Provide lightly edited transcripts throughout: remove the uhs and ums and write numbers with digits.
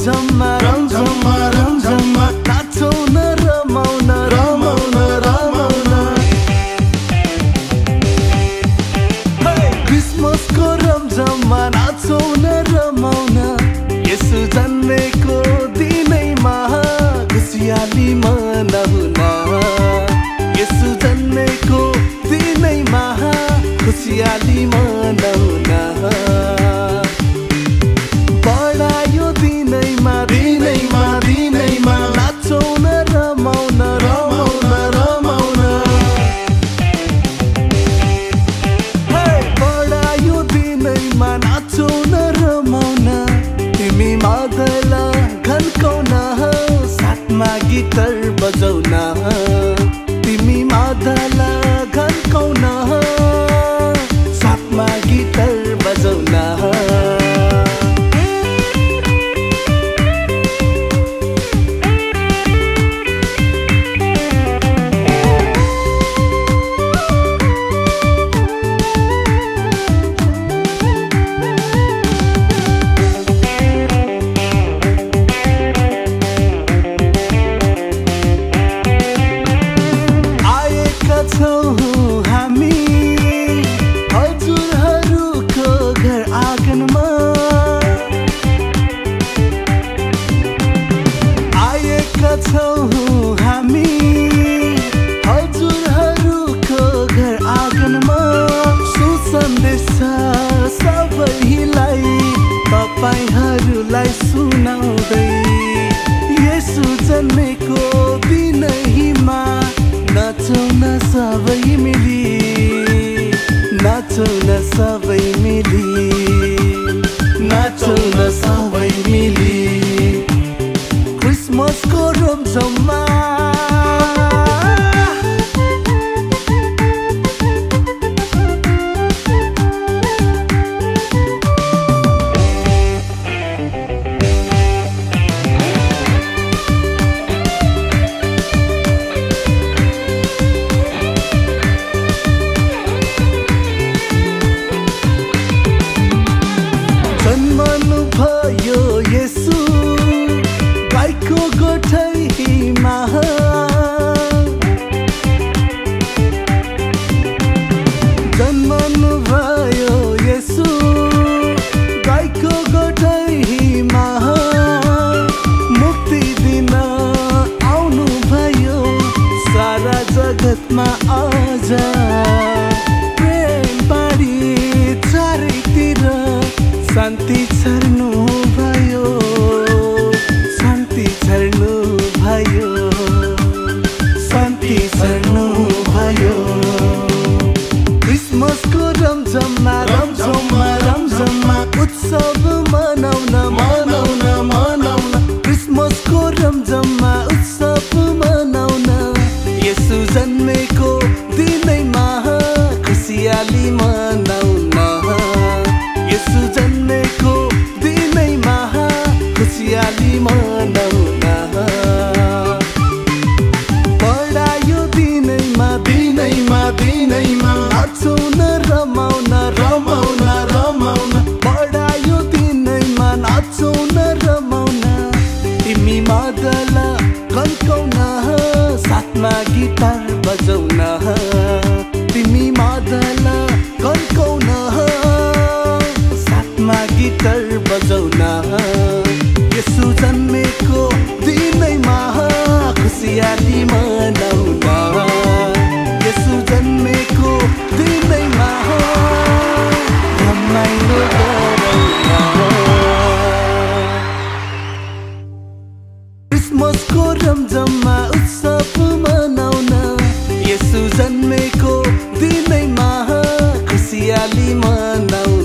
रमझममा रमझममा रमझममा नाचौँ न रमाउन रमाउन रमाउन क्रिसमसको रमझममा नाचौँ न रमाउन यसु जन्मेको दिनैमा खुसियाली मनाउन यसु जन्मेको दिनैमा खुसियाली मनाउन बढायो दिनैमा दिनैमा दिनैमा नाचौँ न रमाउन रमाउन रमाउन बढायो दिनैमा नाचौँ न रमाउन तिमी मादल घन्काउन साथमा गिटार बजाउन तिमी मादल घन्काउन साथमा गिटार बजाउन हामी हजुरहरूको घर आँगनमा आएका छौँ हामी हजुरहरूको घर आँगनमा सुसन्देश सबैलाई तपाईँहरूलाई सुनाउँदै यसु जन्मेको दिनैमा नाचौँ न सबै मिली नाचौँ न सबै मिली नाचौँ न सबै मिली क्रिसमसको रमझममा जन्मनु भयो यसु गाईको गोठैमा जन्मनु भयो यसु गाईको गोठैमा मुक्ति दिन आउनु भयो सारा जगतमा आज प्रेम बाडी चारैतिर शान्ति छर्नु भयो शान्ति छर्नु भयो शान्ति छर्नु भयो क्रिसमसको रमझममा रमझममा रमझममा उत्सव मनाउन मनाउन मनाउन क्रिसमसको रमझममा उत्सव मनाउन यसु जन्मेको दिनैमा खुसियाली मनाउन यसु जन्मेको दिनैमा खुसियाली मनाउन बढायो दिनैमा दिनैमा दिनैमा नाचौँ न रमाउन रमाउन रमाउन बढायो दिनैमा नाचौँ न रमाउन तिमी मादल घन्काउन साथमा गिटार बजाउन तिमी मादल घन्काउन गिटार बजाउन यसु जन्मेको दिनैमा खुसियाली मनाउन यसु जन्मेको दिनैमा रमाइलो गराउन क्रिसमसको रमझममा उत्सव मनाउन यसु जन्मेको दिनैमा खुसियाली मनाउन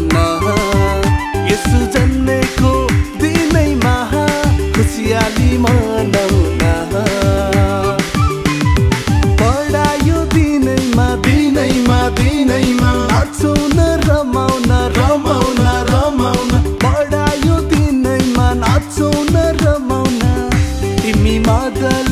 यसु जन्मेको दिनैमा खुसियाली मनाउन बढायो दिनैमा दिनैमा दिनैमा नाचौँ न रमाउन रमाउन रमाउन बढायो दिनैमा नाचौँ न रमाउन तिमी मादल